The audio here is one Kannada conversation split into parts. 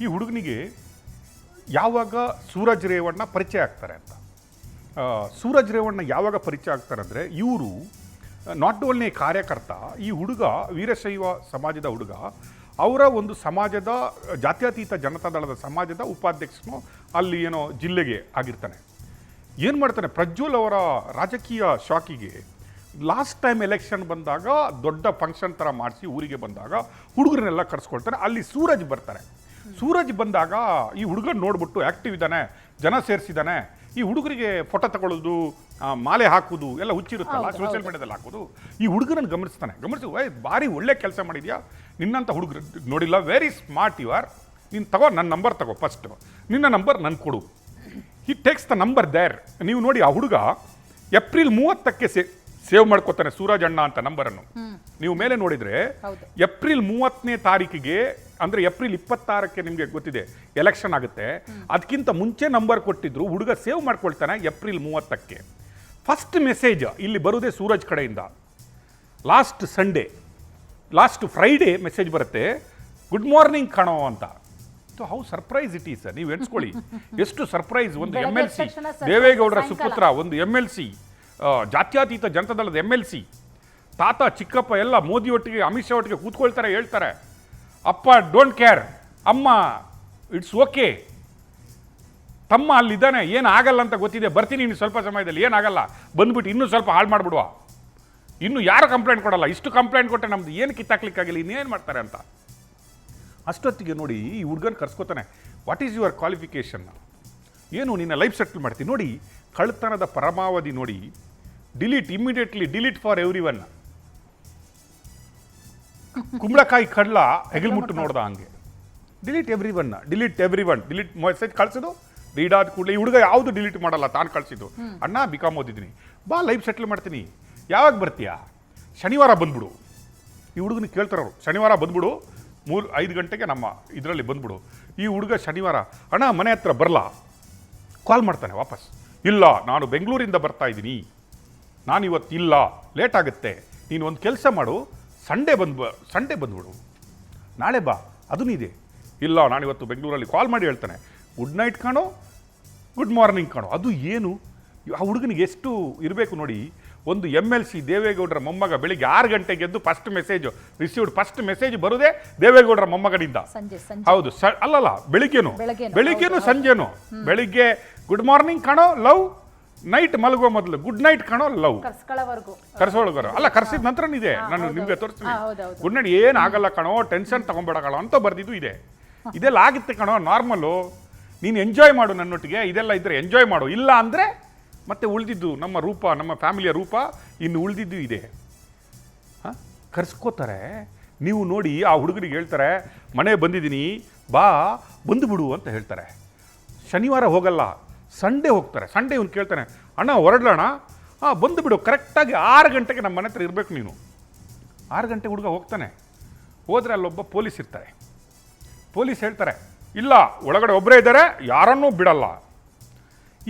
ಈ ಹುಡುಗನಿಗೆ ಯಾವಾಗ ಸೂರಜ್ ರೇವಣ್ಣ ಪರಿಚಯ ಆಗ್ತಾರೆ ಅಂತ. ಸೂರಜ್ ರೇವಣ್ಣ ಯಾವಾಗ ಪರಿಚಯ ಆಗ್ತಾರೆ ಅಂದರೆ, ಇವರು ನಾಟ್ ಓನ್ಲಿ ಕಾರ್ಯಕರ್ತ, ಈ ಹುಡುಗ ವೀರಶೈವ ಸಮಾಜದ ಹುಡುಗ, ಅವರ ಒಂದು ಸಮಾಜದ ಜಾತ್ಯತೀತ ಜನತಾದಳದ ಸಮಾಜದ ಉಪಾಧ್ಯಕ್ಷನು ಅಲ್ಲಿ ಏನೋ ಜಿಲ್ಲೆಗೆ ಆಗಿರ್ತಾನೆ. ಏನು ಮಾಡ್ತಾನೆ, ಪ್ರಜ್ವಲ್ ಅವರ ರಾಜಕೀಯ ಶಾಕಿಗೆ ಲಾಸ್ಟ್ ಟೈಮ್ ಎಲೆಕ್ಷನ್ ಬಂದಾಗ ದೊಡ್ಡ ಫಂಕ್ಷನ್ ಥರ ಮಾಡಿಸಿ ಊರಿಗೆ ಬಂದಾಗ ಹುಡುಗರನ್ನೆಲ್ಲ ಕರೆಸ್ಕೊಳ್ತಾರೆ. ಅಲ್ಲಿ ಸೂರಜ್ ಬರ್ತಾರೆ. ಸೂರಜ್ ಬಂದಾಗ ಈ ಹುಡುಗನ ನೋಡ್ಬಿಟ್ಟು ಆ್ಯಕ್ಟಿವ್ ಇದ್ದಾನೆ, ಜನ ಸೇರಿಸಿದ್ದಾನೆ, ಈ ಹುಡುಗರಿಗೆ ಫೋಟೋ ತಗೊಳ್ಳೋದು, ಮಾಲೆ ಹಾಕೋದು ಎಲ್ಲ ಹುಚ್ಚಿರುತ್ತಲ್ಲ, ಸೋಷಿಯಲ್ ಮೀಡಿಯಾದಲ್ಲಿ ಹಾಕೋದು. ಈ ಹುಡುಗರನ್ನು ಗಮನಿಸ್ತಾನೆ. ಭಾರಿ ಒಳ್ಳೆ ಕೆಲಸ ಮಾಡಿದ್ಯಾ, ನಿನ್ನಂಥ ಹುಡುಗರು ನೋಡಿಲ್ಲ, ವೆರಿ ಸ್ಮಾರ್ಟ್ ಯು ಆರ್, ನೀನು ತಗೋ, ನನ್ನ ನಂಬರ್ ತಗೋ, ಫಸ್ಟ್ ನಿನ್ನ ನಂಬರ್ ನನ್ಗೆ ಕೊಡು. He takes the number there. ನೀವು ನೋಡಿ, ಆ ಹುಡುಗ ಏಪ್ರಿಲ್ 30ಕ್ಕೆ ಸೇವ್ ಮಾಡ್ಕೋತಾನೆ ಸೂರಜ್ ಅಣ್ಣ ಅಂತ ನಂಬರನ್ನು. ನೀವು ಮೇಲೆ ನೋಡಿದರೆ ಏಪ್ರಿಲ್ 30ನೇ ತಾರೀಕಿಗೆ, ಅಂದರೆ ಏಪ್ರಿಲ್ 26ಕ್ಕೆ ನಿಮಗೆ ಗೊತ್ತಿದೆ ಎಲೆಕ್ಷನ್ ಆಗುತ್ತೆ, ಅದಕ್ಕಿಂತ ಮುಂಚೆ ನಂಬರ್ ಕೊಟ್ಟಿದ್ರು, ಹುಡುಗ ಸೇವ್ ಮಾಡ್ಕೊಳ್ತಾನೆ ಏಪ್ರಿಲ್ 30ಕ್ಕೆ. ಫಸ್ಟ್ ಮೆಸೇಜ್ ಇಲ್ಲಿ ಬರೋದೇ ಸೂರಜ್ ಕಡೆಯಿಂದ. ಲಾಸ್ಟ್ ಫ್ರೈಡೇ ಮೆಸೇಜ್ ಬರುತ್ತೆ, ಗುಡ್ ಮಾರ್ನಿಂಗ್ ಕಣೋ ಅಂತ. ಹೌ ಸರ್ಪ್ರೈಸ್ ಇಟ್ ಈಸ್, ನೀವು ಎಣಿಸ್ಕೊಳ್ಳಿ ಎಷ್ಟು ಸರ್ಪ್ರೈಸ್. ಒಂದು MLC, ದೇವೇಗೌಡರ ಸುಪುತ್ರ, ಒಂದು MLC, ಜಾತ್ಯತೀತ ಜನತಾದಳದ MLC, ತಾತ ಚಿಕ್ಕಪ್ಪ ಎಲ್ಲ ಮೋದಿ ಒಟ್ಟಿಗೆ ಅಮಿತ್ ಶಾ ಒಟ್ಟಿಗೆ ಕೂತ್ಕೊಳ್ತಾರೆ, ಹೇಳ್ತಾರೆ, ಅಪ್ಪ ಡೋಂಟ್ ಕೇರ್, ಅಮ್ಮ ಇಟ್ಸ್ ಓಕೆ, ತಮ್ಮ ಅಲ್ಲಿದ್ದಾನೆ, ಏನು ಆಗಲ್ಲ ಅಂತ ಗೊತ್ತಿದೆ, ಬರ್ತೀನಿ ಇನ್ನು ಸ್ವಲ್ಪ ಸಮಯದಲ್ಲಿ, ಏನಾಗಲ್ಲ, ಬಂದ್ಬಿಟ್ಟು ಇನ್ನೂ ಸ್ವಲ್ಪ ಹಾಳು ಮಾಡಿಬಿಡುವ, ಇನ್ನು ಯಾರು ಕಂಪ್ಲೇಂಟ್ ಕೊಡಲ್ಲ, ಇಷ್ಟು ಕಂಪ್ಲೇಂಟ್ ಕೊಟ್ಟರೆ ನಮ್ದು ಏನು ಕಿತ್ತಾಕ್ಲಿಕ್ಕಾಗಿಲ್ಲ, ಇನ್ನೇನು ಮಾಡ್ತಾರೆ ಅಂತ. ಅಷ್ಟೊತ್ತಿಗೆ ನೋಡಿ ಈ ಹುಡುಗನ ಕರ್ಸ್ಕೊತಾನೆ. ವಾಟ್ ಈಸ್ ಯುವರ್ ಕ್ವಾಲಿಫಿಕೇಷನ್, ಏನು ನಿನ್ನ ಲೈಫ್ ಸೆಟ್ಲ್ ಮಾಡ್ತೀನಿ ನೋಡಿ. ಕಳ್ತನದ ಪರಮಾವಧಿ ನೋಡಿ, immediately delete for every one. ಕುಂಬಳಕಾಯಿ ಕಡ್ಲ ಹೆಗಲ್ಮುಟ್ಟು ನೋಡ್ದ ಹಂಗೆ, delete every one, delete message ಕಳಿಸೋದು. ರೀಡ್ ಆದ ಕೂಡಲೇ ಈ ಹುಡುಗ ಯಾವುದು ಡಿಲೀಟ್ ಮಾಡಲ್ಲ, ತಾನು ಕಳಿಸಿದ್ದು. ಅಣ್ಣ BCom ಓದಿದ್ದೀನಿ, ಬಾ ಲೈಫ್ ಸೆಟ್ಲ್ ಮಾಡ್ತೀನಿ, ಯಾವಾಗ ಬರ್ತೀಯಾ, ಶನಿವಾರ ಬಂದ್ಬಿಡು. ಈ ಹುಡುಗನ ಕೇಳ್ತಾರವ್ರು, ಶನಿವಾರ ಬಂದ್ಬಿಡು, 5 ಗಂಟೆಗೆ ನಮ್ಮ ಇದರಲ್ಲಿ ಬಂದ್ಬಿಡು. ಈ ಹುಡುಗ ಶನಿವಾರ, ಅಣ್ಣ ಮನೆ ಹತ್ರ ಬರಲ್ಲ, ಕಾಲ್ ಮಾಡ್ತಾನೆ ವಾಪಸ್, ಇಲ್ಲ ನಾನು ಬೆಂಗಳೂರಿಂದ ಬರ್ತಾ ಇದ್ದೀನಿ, ನಾನು ಇವತ್ತು ಇಲ್ಲ, ಲೇಟ್ ಆಗುತ್ತೆ, ನೀನು ಒಂದು ಕೆಲಸ ಮಾಡು, ಸಂಡೇ ಬಂದ್ಬಿಡು, ನಾಳೆ ಬಾ, ಅದೂ ಇದೆ. ಇಲ್ಲ ನಾನು ಇವತ್ತು ಬೆಂಗಳೂರಲ್ಲಿ, ಕಾಲ್ ಮಾಡಿ ಹೇಳ್ತಾನೆ, ಗುಡ್ ನೈಟ್ ಕಾಣೋ, ಗುಡ್ ಮಾರ್ನಿಂಗ್ ಕಾಣೋ. ಅದು ಏನು, ಆ ಹುಡುಗನಿಗೆ ಎಷ್ಟು ಇರಬೇಕು ನೋಡಿ. ಒಂದು MLC ದೇವೇಗೌಡರ ಮೊಮ್ಮಗ ಬೆಳಿಗ್ಗೆ 6 ಗಂಟೆಗೆ ಎದ್ದು ಫಸ್ಟ್ ಮೆಸೇಜ್ ಬರುದೇ ದೇವೇಗೌಡರ ಮೊಮ್ಮಗನಿಂದ. ಹೌದು, ಅಲ್ಲಲ್ಲ, ಬೆಳಿಗ್ಗೆನು ಸಂಜೆನು. ಬೆಳಿಗ್ಗೆ ಗುಡ್ ಮಾರ್ನಿಂಗ್ ಕಾಣೋ, ಲವ್, ನೈಟ್ ಮಲಗುವ ಮೊದಲು ಗುಡ್ ನೈಟ್ ಕಾಣೋ, ಲವ್, ಕರ್ಸೋಳಗರು ಅಲ್ಲ, ಕರ್ಸಿದ ನಂತರ ಇದೆ, ನಾನು ನಿಮ್ಗೆ ತೋರಿಸ್ತೀನಿ. ಗುಡ್ ನೈಟ್, ಏನಾಗಲ್ಲ ಕಣೋ, ಟೆನ್ಷನ್ ತಗೊಂಬೇಡ ಕಣೋ ಅಂತ ಬರ್ದಿದ್ದು ಇದೆ. ಇದೆಲ್ಲ ಆಗುತ್ತೆ ಕಣೋ, ನಾರ್ಮಲು, ನೀನು ಎಂಜಾಯ್ ಮಾಡು ನನ್ನೊಟ್ಟಿಗೆ, ಇದೆಲ್ಲ ಇದ್ರೆ ಎಂಜಾಯ್ ಮಾಡು, ಇಲ್ಲ ಅಂದರೆ ಮತ್ತೆ ಉಳಿದಿದ್ದು ನಮ್ಮ ರೂಪ, ನಮ್ಮ ಫ್ಯಾಮಿಲಿಯ ರೂಪ, ಇನ್ನು ಉಳಿದಿದ್ದು ಇದೆ. ಕರ್ಸ್ಕೋತಾರೆ. ನೀವು ನೋಡಿ, ಆ ಹುಡುಗರಿಗೆ ಹೇಳ್ತಾರೆ, ಮನೆ ಬಂದಿದ್ದೀನಿ, ಬಾ ಬಂದುಬಿಡು ಅಂತ ಹೇಳ್ತಾರೆ. ಶನಿವಾರ ಹೋಗಲ್ಲ, ಸಂಡೇ ಹೋಗ್ತಾರೆ. ಸಂಡೇ ಇವನು ಕೇಳ್ತಾನೆ, ಅಣ್ಣ ಹೊರಡ್ಲಣ್ಣ, ಬಂದುಬಿಡು, ಕರೆಕ್ಟಾಗಿ 6 ಗಂಟೆಗೆ ನಮ್ಮ ಮನೆ ಹತ್ರ ಇರಬೇಕು ನೀನು. 6 ಗಂಟೆ ಹುಡುಗ ಹೋಗ್ತಾನೆ. ಹೋದರೆ ಅಲ್ಲೊಬ್ಬ ಪೊಲೀಸ್ ಇರ್ತಾರೆ. ಪೊಲೀಸ್ ಹೇಳ್ತಾರೆ, ಇಲ್ಲ ಒಳಗಡೆ ಒಬ್ಬರೇ ಇದ್ದಾರೆ, ಯಾರನ್ನೂ ಬಿಡಲ್ಲ.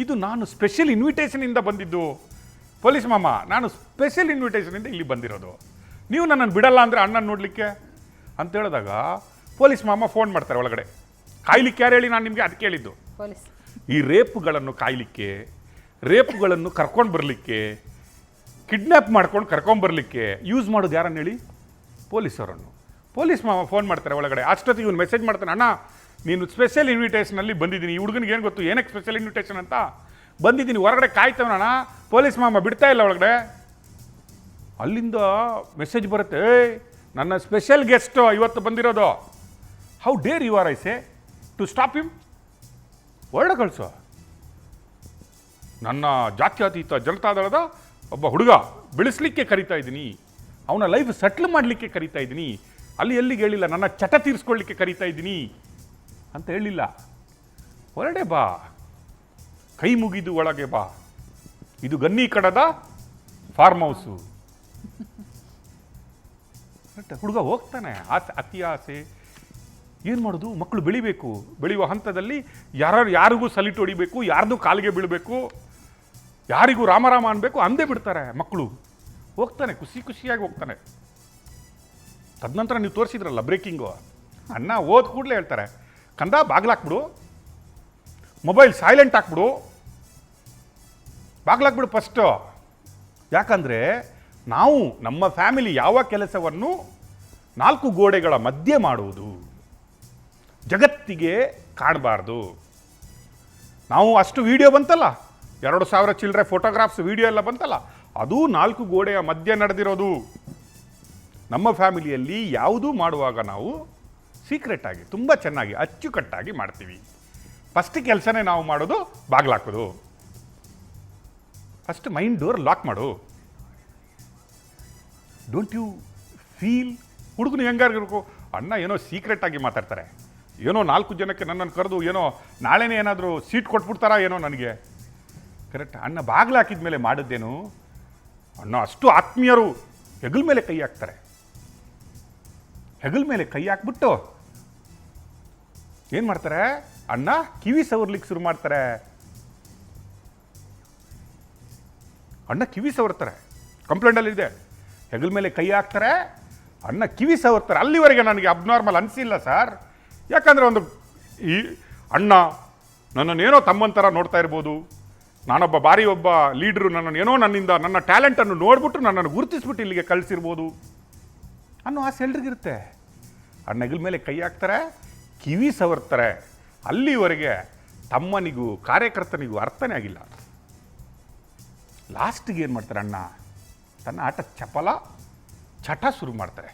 ಇದು ನಾನು ಸ್ಪೆಷಲ್ ಇನ್ವಿಟೇಷನಿಂದ ಬಂದಿದ್ದು ಪೊಲೀಸ್ ಮಾಮ, ನಾನು ಸ್ಪೆಷಲ್ ಇನ್ವಿಟೇಷನಿಂದ ಇಲ್ಲಿ ಬಂದಿರೋದು, ನೀವು ನನ್ನನ್ನು ಬಿಡಲ್ಲ ಅಂದರೆ ಅಣ್ಣನ ನೋಡಲಿಕ್ಕೆ ಅಂತ ಹೇಳಿದಾಗ ಪೊಲೀಸ್ ಮಾಮ ಫೋನ್ ಮಾಡ್ತಾರೆ ಒಳಗಡೆ. ಕಾಯ್ಲಿಕ್ಕೆ ಯಾರು ಹೇಳಿ, ನಾನು ನಿಮಗೆ ಅದಕ್ಕೆ ಹೇಳಿದ್ದು. ಈ ರೇಪುಗಳನ್ನು ಕಾಯ್ಲಿಕ್ಕೆ, ರೇಪುಗಳನ್ನು ಕರ್ಕೊಂಡು ಬರಲಿಕ್ಕೆ, ಕಿಡ್ನ್ಯಾಪ್ ಮಾಡ್ಕೊಂಡು ಕರ್ಕೊಂಬರ್ಲಿಕ್ಕೆ ಯೂಸ್ ಮಾಡೋದು ಯಾರನ್ನು ಹೇಳಿ, ಪೊಲೀಸರನ್ನು. ಪೊಲೀಸ್ ಮಾಮ ಫೋನ್ ಮಾಡ್ತಾರೆ ಒಳಗಡೆ. ಅಷ್ಟೊತ್ತಿಗೆ ಇವನು ಮೆಸೇಜ್ ಮಾಡ್ತಾನೆ, ಅಣ್ಣ ನೀನು ಸ್ಪೆಷಲ್ ಇನ್ವಿಟೇಷನಲ್ಲಿ ಬಂದಿದ್ದೀನಿ. ಈ ಹುಡುಗನಿಗೆ ಏನು ಗೊತ್ತು ಏನಕ್ಕೆ ಸ್ಪೆಷಲ್ ಇನ್ವಿಟೇಷನ್ ಅಂತ, ಬಂದಿದ್ದೀನಿ, ಹೊರಗಡೆ ಕಾಯ್ತವನಣ್ಣ, ಪೊಲೀಸ್ ಮಾಮ ಬಿಡ್ತಾ ಇಲ್ಲ ಒಳಗಡೆ. ಅಲ್ಲಿಂದ ಮೆಸೇಜ್ ಬರುತ್ತೆ, ನನ್ನ ಸ್ಪೆಷಲ್ ಗೆಸ್ಟ್ ಇವತ್ತು ಬಂದಿರೋದು, how dare you are I say to stop him, ಹೊರಡ ಕಳಿಸೋ, ನನ್ನ ಜಾತ್ಯತೀತ ಜನತಾದಳದ ಒಬ್ಬ ಹುಡುಗ ಬೆಳೆಸಲಿಕ್ಕೆ ಕರಿತಾ ಇದ್ದೀನಿ, ಅವನ ಲೈಫ್ ಸೆಟ್ಲ್ ಮಾಡಲಿಕ್ಕೆ ಕರಿತಾ ಇದ್ದೀನಿ, ಅಲ್ಲಿ ಎಲ್ಲಿಗೆ ಹೇಳಿಲ್ಲ, ನನ್ನ ಚಟ ತೀರಿಸ್ಕೊಳ್ಳಿಕ್ಕೆ ಕರಿತಾ ಇದ್ದೀನಿ ಅಂತ ಹೇಳಿಲ್ಲ. ಹೊರಡೆ ಬಾ, ಕೈ ಮುಗಿದು ಒಳಗೆ ಬಾ, ಇದು ಗನ್ನಿ ಕಡದ ಫಾರ್ಮ್ ಹೌಸು. ಹುಡುಗ ಹೋಗ್ತಾನೆ. ಅತಿ ಆಸೆ, ಏನು ಮಾಡೋದು, ಮಕ್ಕಳು ಬೆಳೆಯುವ ಹಂತದಲ್ಲಿ ಯಾರಿಗೂ ಸಲಿಟ್ ಹೊಡಿಬೇಕು, ಯಾರ್ದು ಕಾಲಿಗೆ ಬೀಳಬೇಕು, ಯಾರಿಗೂ ರಾಮರಾಮ ಅನ್ಬೇಕು ಅಂದೇ ಬಿಡ್ತಾರೆ ಮಕ್ಕಳು. ಹೋಗ್ತಾನೆ, ಖುಷಿಯಾಗಿ ಹೋಗ್ತಾನೆ. ತದನಂತರ ನೀವು ತೋರಿಸಿದ್ರಲ್ಲ ಬ್ರೇಕಿಂಗು, ಅಣ್ಣ ಓದ್ ಕೂಡಲೇ ಹೇಳ್ತಾರೆ, ಕಂದ ಬಾಗ್ಲಾಕ್ಬಿಡು, ಮೊಬೈಲ್ ಸೈಲೆಂಟ್ ಹಾಕ್ಬಿಡು, ಬಾಗ್ಲಾಕ್ಬಿಡು ಫಸ್ಟು. ಯಾಕಂದರೆ ನಾವು ನಮ್ಮ ಫ್ಯಾಮಿಲಿ ಯಾವ ಕೆಲಸವನ್ನು 4 ಗೋಡೆಗಳ ಮಧ್ಯೆ ಮಾಡುವುದು, ಜಗತ್ತಿಗೆ ಕಾಣಬಾರ್ದು. ನಾವು ಅಷ್ಟು ವಿಡಿಯೋ ಬಂತಲ್ಲ, 2,000 ಚಿಲ್ಲರೆ ಫೋಟೋಗ್ರಾಫ್ಸ್ ವಿಡಿಯೋ ಎಲ್ಲ ಬಂತಲ್ಲ, ಅದು 4 ಗೋಡೆಯ ಮಧ್ಯೆ ನಡೆದಿರೋದು. ನಮ್ಮ ಫ್ಯಾಮಿಲಿಯಲ್ಲಿ ಯಾವುದೂ ಮಾಡುವಾಗ ನಾವು ಸೀಕ್ರೆಟಾಗಿ ತುಂಬ ಚೆನ್ನಾಗಿ ಅಚ್ಚುಕಟ್ಟಾಗಿ ಮಾಡ್ತೀವಿ. ಫಸ್ಟ್ ಕೆಲಸನೇ ನಾವು ಮಾಡೋದು ಬಾಗ್ಲಾಕೋದು. ಫಸ್ಟ್ ಮೈಂಡ್ ಡೋರ್ ಲಾಕ್ ಮಾಡು. Don't you feel? ಹುಡುಗನು ಹೆಂಗಾಗಿರ್ಬೇಕು, ಅಣ್ಣ ಏನೋ ಸೀಕ್ರೆಟಾಗಿ ಮಾತಾಡ್ತಾರೆ, ಏನೋ 4 ಜನಕ್ಕೆ ನನ್ನನ್ನು ಕರೆದು ಏನೋ ನಾಳೆನೇ ಏನಾದರೂ ಸೀಟ್ ಕೊಟ್ಬಿಡ್ತಾರಾ ಏನೋ ನನಗೆ. ಕರೆಕ್ಟ್. ಅಣ್ಣ ಬಾಗಿಲು ಹಾಕಿದ ಮೇಲೆ ಮಾಡಿದ್ದೇನು, ಅಣ್ಣ ಅಷ್ಟು ಆತ್ಮೀಯರು ಹೆಗಲ ಮೇಲೆ ಕೈ ಹಾಕ್ತಾರೆ. ಹೆಗಲ ಮೇಲೆ ಕೈ ಹಾಕ್ಬಿಟ್ಟು ಏನು ಮಾಡ್ತಾರೆ, ಅಣ್ಣ ಕಿವಿ ಸವರ್ಲಿಕ್ಕೆ ಶುರು ಮಾಡ್ತಾರೆ. ಅಣ್ಣ ಕಿವಿ ಸವರ್ತಾರೆ, ಕಂಪ್ಲೇಂಟಲ್ಲಿ ಇದೆ. ಹೆಗಲ ಮೇಲೆ ಕೈ ಹಾಕ್ತಾರೆ, ಅಣ್ಣ ಕಿವಿ ಸವರ್ತಾರೆ. ಅಲ್ಲಿವರೆಗೆ ನನಗೆ ಅಬ್ನಾರ್ಮಲ್ ಅನಿಸಿಲ್ಲ ಸರ್. ಯಾಕಂದರೆ ಒಂದು ಈ ಅಣ್ಣ ನನ್ನನ್ನೇನೋ ತಮ್ಮಂತರ ನೋಡ್ತಾ ಇರ್ಬೋದು, ನಾನೊಬ್ಬ ಭಾರಿ ಒಬ್ಬ ಲೀಡ್ರು, ನನ್ನನ್ನೇನೋ ನನ್ನಿಂದ ನನ್ನ ಟ್ಯಾಲೆಂಟನ್ನು ನೋಡ್ಬಿಟ್ಟು ನನ್ನನ್ನು ಗುರುತಿಸ್ಬಿಟ್ಟು ಇಲ್ಲಿಗೆ ಕಳಿಸಿರ್ಬೋದು ಅನ್ನೋ ಆಸೆ ಎಲ್ರಿಗಿರುತ್ತೆ. ಅಣ್ಣ ಹೆಗಲ ಮೇಲೆ ಕೈ ಹಾಕ್ತಾರೆ, ಕಿವಿ ಸವರ್ತಾರೆ. ಅಲ್ಲಿವರೆಗೆ ತಮ್ಮನಿಗೂ ಕಾರ್ಯಕರ್ತನಿಗೂ ಅರ್ಥನೇ ಆಗಿಲ್ಲ. ಲಾಸ್ಟಿಗೆ ಏನು ಮಾಡ್ತಾರೆ, ಅಣ್ಣ ತನ್ನ ಆಟ ಚಟ ಶುರು ಮಾಡ್ತಾರೆ.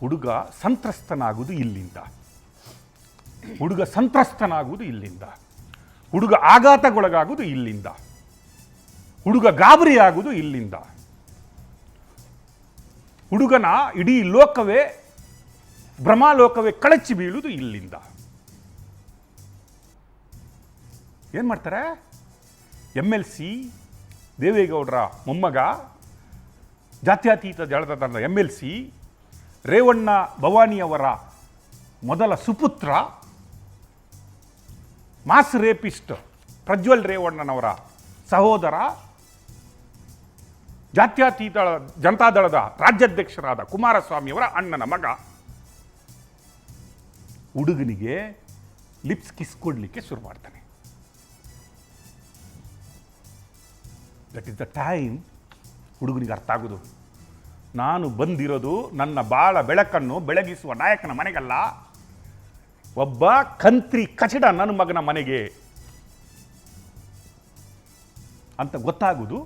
ಹುಡುಗ ಸಂತ್ರಸ್ತನಾಗುವುದು ಇಲ್ಲಿಂದ, ಹುಡುಗ ಸಂತ್ರಸ್ತನಾಗುವುದು ಇಲ್ಲಿಂದ, ಹುಡುಗ ಆಘಾತಗೊಳಗಾಗುವುದು ಇಲ್ಲಿಂದ, ಹುಡುಗ ಗಾಬರಿ ಆಗುವುದು ಇಲ್ಲಿಂದ, ಹುಡುಗನ ಇಡೀ ಲೋಕವೇ ಭ್ರಮಾಲೋಕವೇ ಕಳಚಿ ಬೀಳುವುದು ಇಲ್ಲಿಂದ. ಏನು ಮಾಡ್ತಾರೆ, MLC ದೇವೇಗೌಡರ ಮೊಮ್ಮಗ, ಜಾತ್ಯತೀತ ಜಳದ MLC ರೇವಣ್ಣ ಭವಾನಿಯವರ ಮೊದಲ ಸುಪುತ್ರ, ಮಾಸ್ ರೇಪಿಸ್ಟ್ ಪ್ರಜ್ವಲ್ ರೇವಣ್ಣನವರ ಸಹೋದರ, ಜಾತ್ಯತೀತ ಜನತಾದಳದ ರಾಜ್ಯಾಧ್ಯಕ್ಷರಾದ ಕುಮಾರಸ್ವಾಮಿಯವರ ಅಣ್ಣನ ಮಗ, ಹುಡುಗನಿಗೆ ಲಿಪ್ಸ್ ಕಿಸ್ ಕೊಡಲಿಕ್ಕೆ ಶುರು ಮಾಡ್ತಾನೆ. ದಟ್ ಇಸ್ ದ ಟೈಮ್ ಹುಡುಗನಿಗೆ ಅರ್ಥ ಆಗೋದು, ನಾನು ಬಂದಿರೋದು ನನ್ನ ಬಾಳ ಬೆಳಕನ್ನು ಬೆಳಗಿಸುವ ನಾಯಕನ ಮನೆಗಲ್ಲ, ಒಬ್ಬ ಕಂತ್ರಿ ಕಚಡ ನನ್ನ ಮಗನ ಮನೆಗೆ ಅಂತ ಗೊತ್ತಾಗೋದು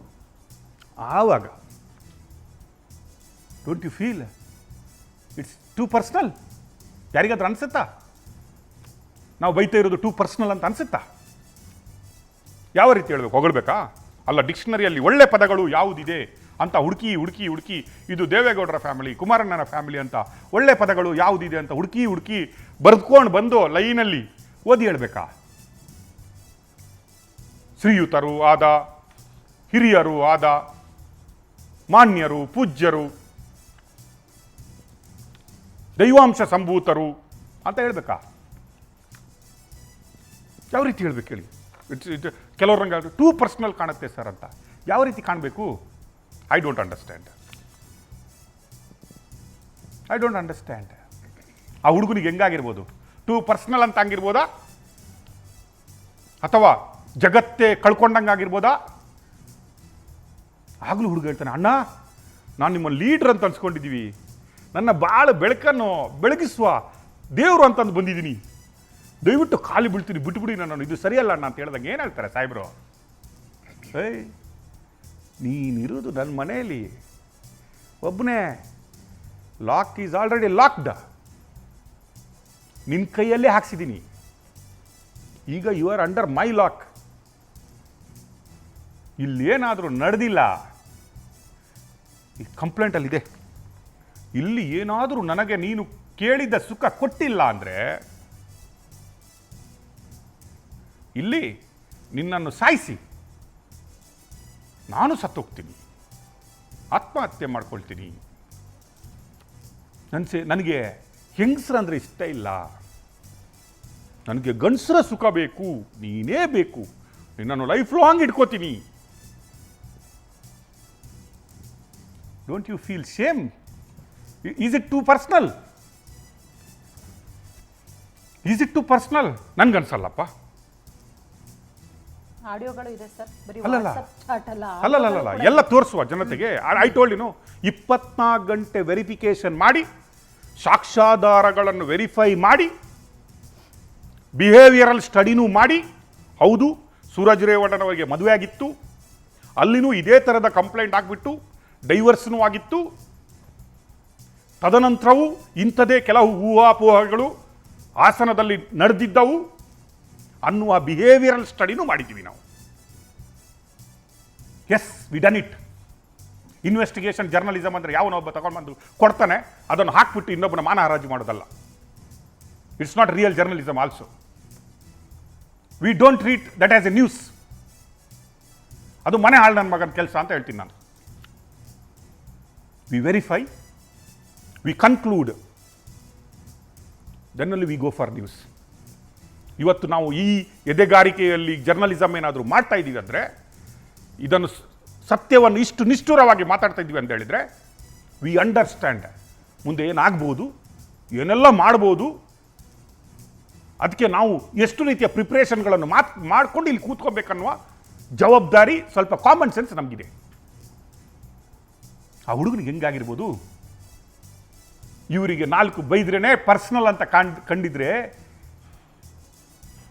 ಆವಾಗ. Don't you feel it's too personal? ಯಾರಿಗಾದ್ರೂ ಅನಿಸುತ್ತಾ ನಾವು ಬೈತಾ ಇರೋದು ಟೂ ಪರ್ಸ್ನಲ್ ಅಂತ ಅನಿಸುತ್ತಾ? ಯಾವ ರೀತಿ ಹೇಳಬೇಕು, ಹೊಗಳ್ಬೇಕಾ? ಅಲ್ಲ, ಡಿಕ್ಷನರಿಯಲ್ಲಿ ಒಳ್ಳೆ ಪದಗಳು ಯಾವುದಿದೆ ಅಂತ ಹುಡುಕಿ ಹುಡುಕಿ ಹುಡುಕಿ, ಇದು ದೇವೇಗೌಡರ ಫ್ಯಾಮಿಲಿ, ಕುಮಾರಣ್ಣನ ಫ್ಯಾಮಿಲಿ ಅಂತ ಒಳ್ಳೆ ಪದಗಳು ಯಾವುದಿದೆ ಅಂತ ಹುಡುಕಿ ಹುಡುಕಿ ಬರೆದುಕೊಂಡು ಬಂದು ಲೈನಲ್ಲಿ ಓದಿ ಹೇಳಬೇಕಾ? ಶ್ರೀಯುತರು ಆದ, ಹಿರಿಯರು ಆದ, ಮಾನ್ಯರು, ಪೂಜ್ಯರು, ದೈವಾಂಶ ಸಂಭೂತರು ಅಂತ ಹೇಳ್ಬೇಕಾ? ಯಾವ ರೀತಿ ಹೇಳ್ಬೇಕು ಹೇಳಿ? ಕೆಲವ್ರಂಗೆ ಟೂ ಪರ್ಸ್ನಲ್ ಕಾಣುತ್ತೆ ಸರ್ ಅಂತ. ಯಾವ ರೀತಿ ಕಾಣಬೇಕು? I don't understand. ಆ ಹುಡುಗನಿಗೆ ಹೆಂಗಾಗಿರ್ಬೋದು? ಟೂ ಪರ್ಸ್ನಲ್ ಅಂತ ಹಂಗಿರ್ಬೋದಾ, ಅಥವಾ ಜಗತ್ತೇ ಕಳ್ಕೊಂಡಂಗಾಗಿರ್ಬೋದಾ? ಆಗಲೂ ಹುಡುಗ ಹೇಳ್ತಾನೆ, ಅಣ್ಣ ನಾನು ನಿಮ್ಮ ಲೀಡ್ರ್ ಅಂತ ಅನ್ಸ್ಕೊಂಡಿದ್ದೀವಿ, ನನ್ನ ಭಾಳ ಬೆಳಕನ್ನು ಬೆಳಗಿಸುವ ದೇವರು ಅಂತಂದು ಬಂದಿದ್ದೀನಿ, ದಯವಿಟ್ಟು ಖಾಲಿ ಬೀಳ್ತೀನಿ, ಬಿಟ್ಬಿಡಿ ನಾನು, ಇದು ಸರಿಯಲ್ಲ ಅಣ್ಣ ಅಂತ ಹೇಳ್ದಂಗೆ ಏನು ಹೇಳ್ತಾರೆ ಸಾಹೇಬ್ರು? ಏಯ್, ನೀನಿರೋದು ನನ್ನ ಮನೆಯಲ್ಲಿ ಒಬ್ಬನೇ, ಲಾಕ್ ಈಸ್ ಆಲ್ರೆಡಿ ಲಾಕ್ಡ್, ನಿನ್ನ ಕೈಯಲ್ಲೇ ಹಾಕ್ಸಿದ್ದೀನಿ, ಈಗ you are under my lock. ಇಲ್ಲೇನಾದರೂ ನಡೆದಿಲ್ಲ, ಈ ಕಂಪ್ಲೇಂಟಲ್ಲಿದೆ, ಇಲ್ಲಿ ಏನಾದರೂ ನನಗೆ ನೀನು ಕೇಳಿದ ಸುಖ ಕೊಟ್ಟಿಲ್ಲ ಅಂದರೆ ಇಲ್ಲಿ ನಿನ್ನನ್ನು ಸಾಯಿಸಿ ನಾನು ಸತ್ತೋಗ್ತೀನಿ, ಆತ್ಮಹತ್ಯೆ ಮಾಡ್ಕೊಳ್ತೀನಿ. ನನಗೆ ಹೆಂಗಸ್ರಂದ್ರೆ ಇಷ್ಟ ಇಲ್ಲ, ನನಗೆ ಗಂಡಸರ ಸುಖ ಬೇಕು, ನೀನೇ ಬೇಕು, ನಿನ್ನನ್ನು ಲೈಫ್ ಲಾಂಗ್ ಇಟ್ಕೋತೀನಿ. Don't you feel shame? Is it too personal? Is it too personal? ನನ್ಗನ್ಸಲ್ಲಪ್ಪ. ಆಡಿಯೋಗಳು ಇದೆ ಸರ್, ಬರೀ ಅಲ್ಲಲ್ಲ. ವಾಟ್ಸಪ್ ಚಾಟ್ ಅಲ್ಲ, ಅಲ್ಲಲ್ಲ ಎಲ್ಲ ತೋರಿಸುವ ಜನತೆಗೆ. ಐ ಟೋಲ್ಡ್ ಯು 24 ಗಂಟೆ ವೆರಿಫಿಕೇಶನ್ ಮಾಡಿ, ಸಾಕ್ಷ್ಯಾಧಾರಗಳನ್ನು ವೆರಿಫೈ ಮಾಡಿ, ಬಿಹೇವಿಯರಲ್ ಸ್ಟಡಿನೂ ಮಾಡಿ. ಹೌದು, ಸೂರಜ್ ರೇವಣ್ಣನವರಿಗೆ ಮದುವೆ ಆಗಿತ್ತು, ಅಲ್ಲಿನೂ ಇದೇ ಥರದ ಕಂಪ್ಲೇಂಟ್ ಆಗಿಬಿಟ್ಟು ಡೈವರ್ಸ್ನೂ ಆಗಿತ್ತು. ತದನಂತರವೂ ಇಂಥದೇ ಕೆಲವು ಊಹಾಪೋಹಗಳು ಹಾಸನದಲ್ಲಿ ನಡೆದಿದ್ದವು ಅನ್ನುವ ಬಿಹೇವಿಯರಲ್ ಸ್ಟಡಿನೂ ಮಾಡಿದ್ದೀವಿ ನಾವು. Yes, we done it. Investigation journalism ಅಂದರೆ ಯಾವನೊಬ್ಬ ತಗೊಂಡ್ಬಂದು ಕೊಡ್ತಾನೆ, ಅದನ್ನು ಹಾಕ್ಬಿಟ್ಟು ಇನ್ನೊಬ್ಬನ ಮಾನ ಹರಾಜು ಮಾಡೋದಲ್ಲ. It's not real journalism also. We don't treat that as a news. ಅದು ಮನೆ ಹಾಳು ನನ್ನ ಮಗನ ಕೆಲಸ ಅಂತ ಹೇಳ್ತೀನಿ ನಾನು. We verify, we conclude, then only we go for news. ಇವತ್ತು ನಾವು ಈ ಎದೆಗಾರಿಕೆಯಲ್ಲಿ ಜರ್ನಲಿಸಮ್ ಏನಾದರೂ ಮಾಡ್ತಾ ಇದ್ದೀವಿ ಅಂದರೆ, ಇದನ್ನು ಸತ್ಯವನ್ನು ಇಷ್ಟು ನಿಷ್ಠುರವಾಗಿ ಮಾತಾಡ್ತಾ ಇದ್ದೀವಿ ಅಂತ ಹೇಳಿದರೆ, ವಿ ಅಂಡರ್ಸ್ಟ್ಯಾಂಡ್ ಮುಂದೆ ಏನಾಗ್ಬೋದು, ಏನೆಲ್ಲ ಮಾಡ್ಬೋದು. ಅದಕ್ಕೆ ನಾವು ಎಷ್ಟು ರೀತಿಯ ಪ್ರಿಪ್ರೇಷನ್ಗಳನ್ನು ಮಾಡ್ಕೊಂಡು ಇಲ್ಲಿ ಕೂತ್ಕೋಬೇಕನ್ನುವ ಜವಾಬ್ದಾರಿ, ಸ್ವಲ್ಪ ಕಾಮನ್ ಸೆನ್ಸ್ ನಮಗಿದೆ. ಆ ಹುಡುಗನಿಗೆ ಹೆಂಗಾಗಿರ್ಬೋದು? ಇವರಿಗೆ 4 ಬೈದ್ರೇ ಪರ್ಸನಲ್ ಅಂತ ಕಂಡಿದ್ರೆ,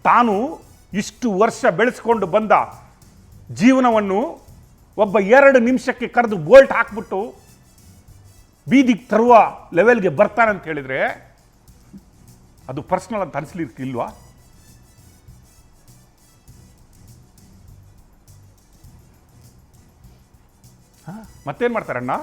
ತಾನು ಇಷ್ಟು ವರ್ಷ ಬೆಳೆಸ್ಕೊಂಡು ಬಂದ ಜೀವನವನ್ನು ಒಬ್ಬ 2 ನಿಮಿಷಕ್ಕೆ ಕರೆದು ಬೋಲ್ಟ್ ಹಾಕ್ಬಿಟ್ಟು ಬೀದಿಗೆ ತರುವ ಲೆವೆಲ್ಗೆ ಬರ್ತಾನಂತ ಹೇಳಿದರೆ, ಅದು ಪರ್ಸನಲ್ ಅಂತ ಅನಿಸ್ಲಿಕ್ಕಿಲ್ವಾ? ಮತ್ತೇನು ಮಾಡ್ತಾರಣ್ಣ?